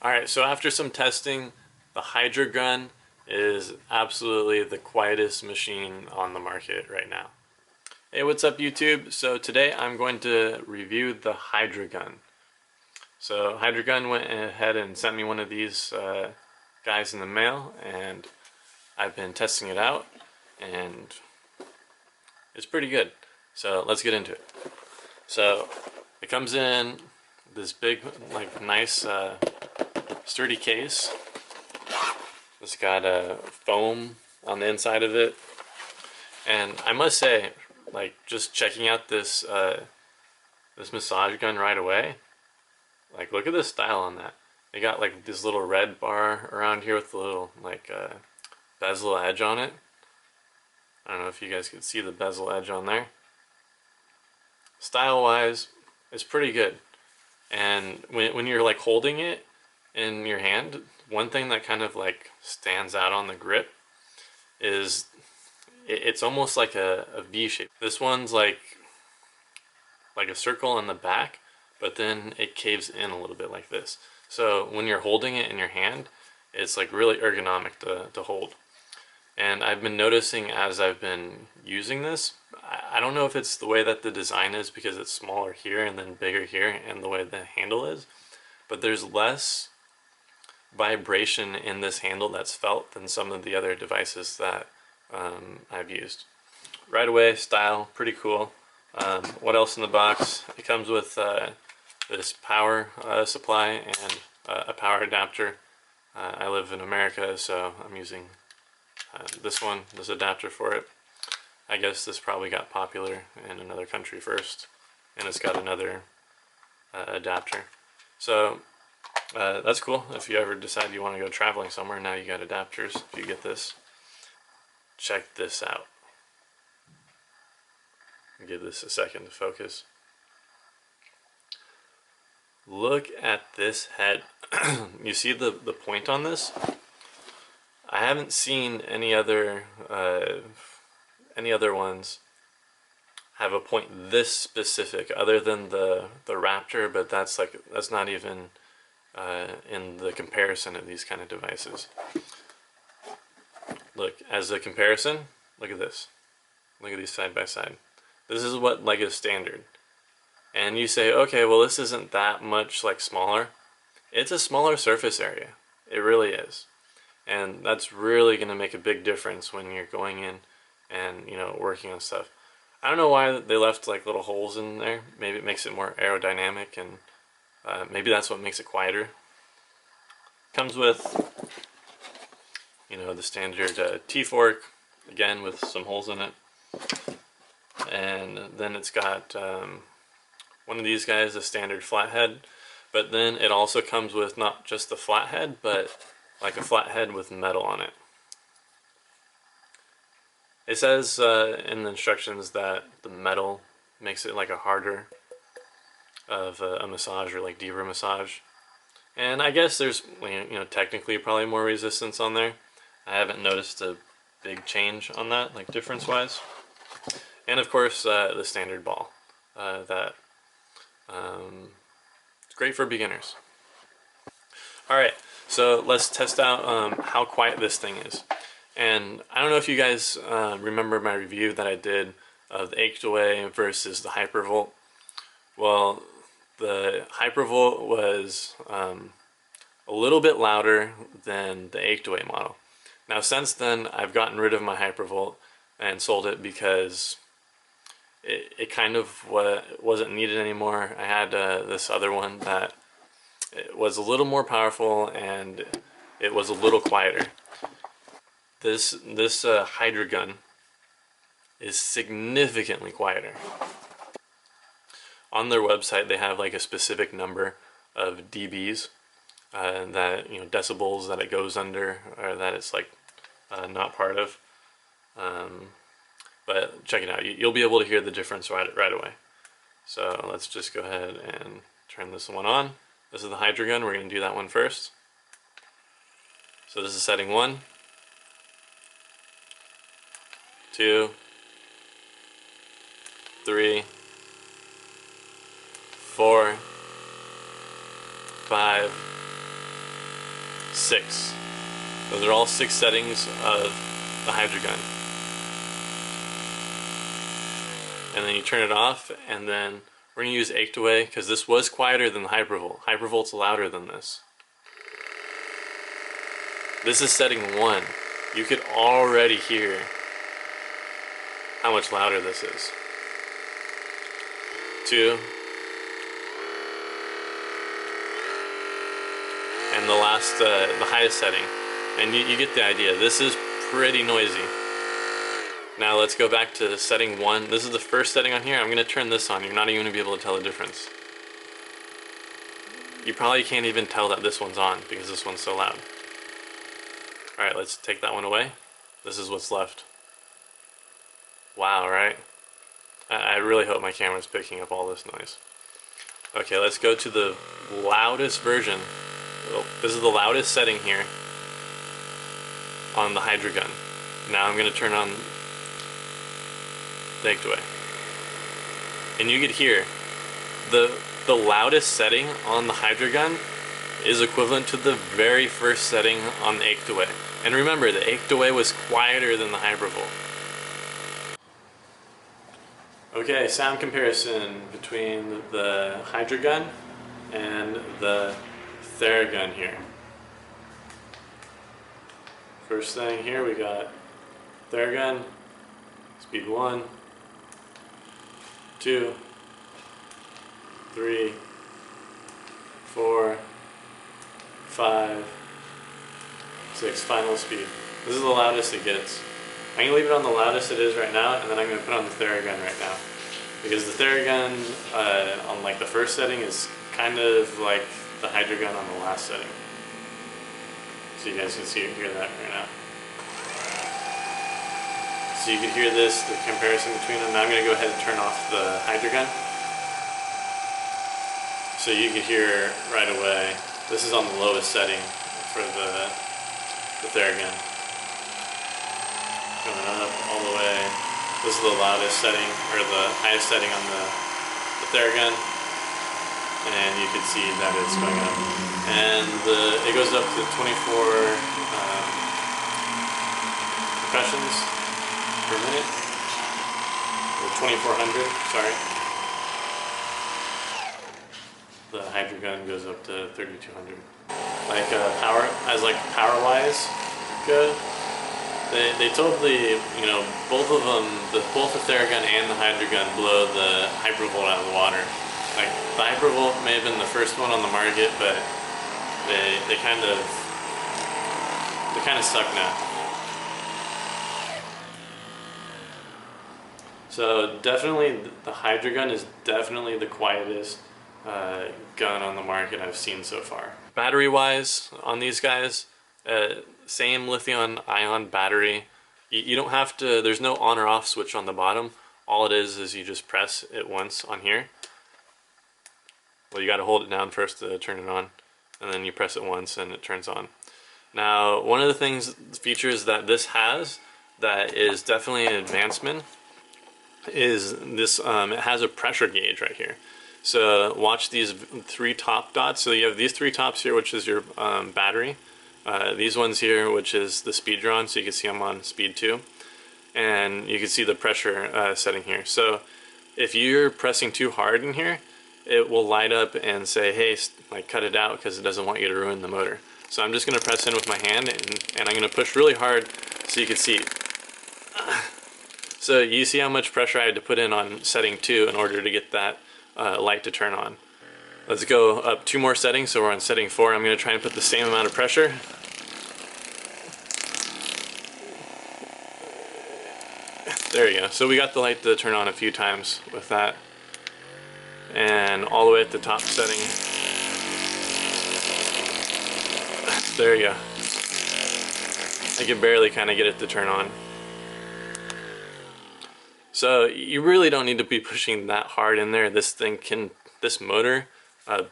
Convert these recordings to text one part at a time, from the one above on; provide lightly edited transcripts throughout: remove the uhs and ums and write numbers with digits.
Alright, so after some testing, the Hydragun is absolutely the quietest machine on the market right now. Hey, what's up YouTube? So today I'm going to review the Hydragun. So Hydragun went ahead and sent me one of these guys in the mail, and I've been testing it out, and it's pretty good. So let's get into it. So it comes in this big, like, nice sturdy case. It's got a foam on the inside of it, and I must say, like, just checking out this this massage gun right away, like, look at the style on that. They got like this little red bar around here with a little like bezel edge on it. I don't know if you guys can see the bezel edge on there. Style wise, it's pretty good. And when you're like holding it in your hand, one thing that kind of like stands out on the grip is it's almost like a V shape. This one's like a circle in the back, but then it caves in a little bit like this. So when you're holding it in your hand, it's like really ergonomic to hold. And I've been noticing as I've been using this, I don't know if it's the way that the design is because it's smaller here and then bigger here and the way the handle is, but there's less vibration in this handle that's felt than some of the other devices that I've used. Right away, style, pretty cool. What else in the box? It comes with this power supply and a power adapter. I live in America, so I'm using this adapter for it. I guess this probably got popular in another country first, and it's got another adapter. So that's cool. If you ever decide you want to go traveling somewhere, now you got adapters if you get this. Check this out. Give this a second to focus. Look at this head. You see the point on this? I haven't seen any other ones have a point this specific, other than the Raptor, but that's not even in the comparison of these kind of devices. Look, as a comparison, look at this. Look at these side by side. This is what like is standard. And you say, okay, well, this isn't that much like smaller. It's a smaller surface area. It really is. And that's really going to make a big difference when you're going in and, you know, working on stuff. I don't know why they left like little holes in there. Maybe it makes it more aerodynamic, and maybe that's what makes it quieter. Comes with, you know, the standard T-fork, again with some holes in it. And then it's got one of these guys, a standard flathead, but then it also comes with not just the flathead, but like a flathead with metal on it. It says in the instructions that the metal makes it like a harder of a massage, or like deeper massage. And I guess there's, you know, technically probably more resistance on there. I haven't noticed a big change on that, like difference wise. And of course the standard ball that it's great for beginners. Alright, so let's test out how quiet this thing is. And I don't know if you guys remember my review that I did of the Hydragun versus the Hypervolt. Well, the Hypervolt was a little bit louder than the Hydragun model. Now since then I've gotten rid of my Hypervolt and sold it because it kind of wasn't needed anymore. I had this other one that it was a little more powerful and it was a little quieter. This Hydragun is significantly quieter. On their website they have like a specific number of dBs that, you know, decibels that it goes under, or that it's like not part of. But check it out. You'll be able to hear the difference right away. So let's just go ahead and turn this one on. This is the Hydragun. We're going to do that one first. So this is setting 1, 2, 3, 4, 5, 6. Those are all 6 settings of the Hydragun. And then you turn it off, and then we're going to use ached away because this was quieter than the Hypervolt. Hypervolt's louder than this. This is setting 1. You could already hear how much louder this is. 2. And the last, the highest setting. And you get the idea. This is pretty noisy. Now let's go back to setting 1. This is the first setting on here. I'm going to turn this on. You're not even going to be able to tell the difference. You probably can't even tell that this one's on because this one's so loud. Alright, let's take that one away. This is what's left. Wow, right? I really hope my camera's picking up all this noise. Okay, let's go to the loudest version. This is the loudest setting here on the Hydragun. Now I'm going to turn on the ached away. And you could hear the loudest setting on the Hydragun is equivalent to the very first setting on the ached away. And remember, the ached away was quieter than the Hypervolt. Okay, sound comparison between the Hydragun and the Theragun here. First thing here, we got Theragun, speed 1, 2, 3, 4, 5, 6, final speed. This is the loudest it gets. I'm going to leave it on the loudest it is right now, and then I'm going to put on the Theragun right now. Because the Theragun on like the first setting is kind of like the Hydragun on the last setting. So you guys can hear that right now. So you can hear this, the comparison between them. Now I'm going to go ahead and turn off the Hydragun. So you can hear right away, this is on the lowest setting for the Theragun. Coming up all the way. This is the loudest setting, or the highest setting on the Theragun. And you can see that it's going up. And it goes up to 24 percussions per minute. Or 2400, sorry. The Hydragun goes up to 3200. Like power-wise good. They told both of them, both the Theragun and the Hydragun blow the Hypervolt out of the water. Like the Hypervolt may have been the first one on the market, but they kind of suck now. So definitely the Hydragun is definitely the quietest gun on the market I've seen so far. Battery wise on these guys, same lithium ion battery. You don't have to, there's no on or off switch on the bottom. All it is you just press it once on here. Well, you got to hold it down first to turn it on, and then you press it once and it turns on. Now, one of the features that this has that is definitely an advancement is this, it has a pressure gauge right here. So watch these 3 top dots. So you have these 3 tops here, which is your battery. These ones here, which is the speed drawn, so you can see I'm on speed 2. And you can see the pressure setting here. So if you're pressing too hard in here, it will light up and say, hey, like cut it out, because it doesn't want you to ruin the motor. So I'm just going to press in with my hand, and I'm going to push really hard so you can see. So you see how much pressure I had to put in on setting 2 in order to get that light to turn on. Let's go up 2 more settings, so we're on setting 4. I'm going to try and put the same amount of pressure. There you go. So we got the light to turn on a few times with that. And all the way at the top setting. There you go. I can barely kind of get it to turn on. So you really don't need to be pushing that hard in there. This motor,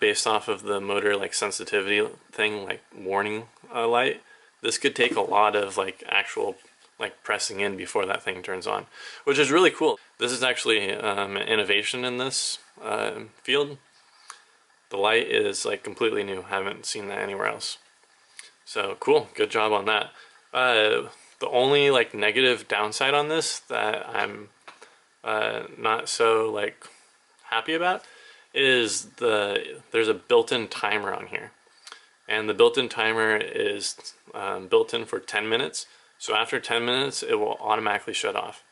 based off of the motor like sensitivity thing, like warning light, this could take a lot of like actual like pressing in before that thing turns on, which is really cool. This is actually an innovation in this field. The light is like completely new. Haven't seen that anywhere else. So cool, good job on that. The only like negative downside on this that I'm not so like happy about is there's a built-in timer on here, and the built-in timer is built in for 10 minutes. So after 10 minutes, it will automatically shut off.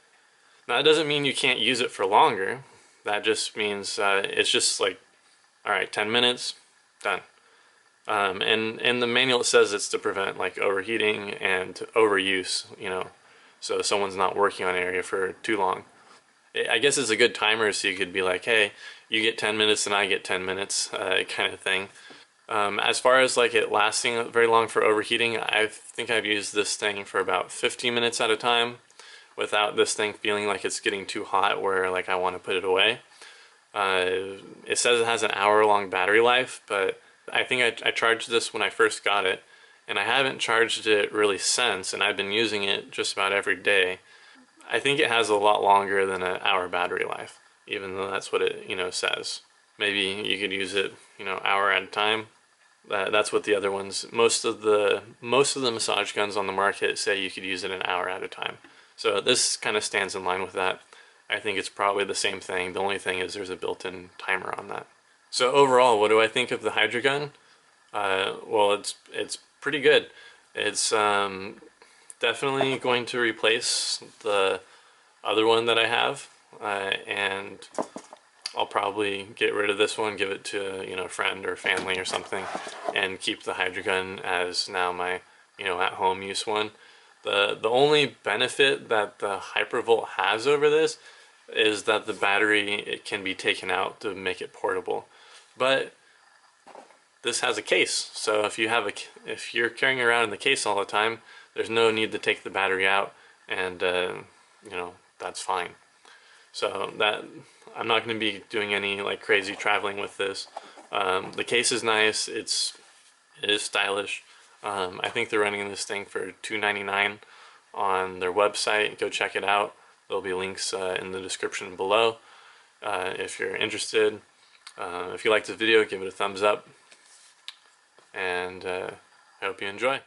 Now that doesn't mean you can't use it for longer. That just means it's just like, all right, 10 minutes, done. And in the manual it says it's to prevent like overheating and overuse, so someone's not working on an area for too long. I guess it's a good timer, so you could be like, hey, you get 10 minutes and I get 10 minutes, kind of thing. As far as like it lasting very long for overheating, I think I've used this thing for about 15 minutes at a time without this thing feeling like it's getting too hot where like I want to put it away. It says it has an hour-long battery life, but I think I charged this when I first got it, and I haven't charged it really since, and I've been using it just about every day. I think it has a lot longer than an hour battery life, even though that's what it says. Maybe you could use it hour at a time. That's what the other ones, most of the massage guns on the market say you could use it an hour at a time. So this kind of stands in line with that. I think it's probably the same thing. The only thing is there's a built-in timer on that. So overall, what do I think of the Hydragun? Well, it's pretty good. It's definitely going to replace the other one that I have, and I'll probably get rid of this one, give it to a friend or family or something, and keep the Hydragun as now my at-home use one. The only benefit that the Hypervolt has over this is that the battery, it can be taken out to make it portable, but this has a case, so if you're carrying around in the case all the time, there's no need to take the battery out, and that's fine. So that I'm not going to be doing any like crazy traveling with this. The case is nice. It is stylish. I think they're running this thing for $2.99 on their website. Go check it out. There'll be links in the description below if you're interested. If you liked this video, give it a thumbs up, and I hope you enjoy.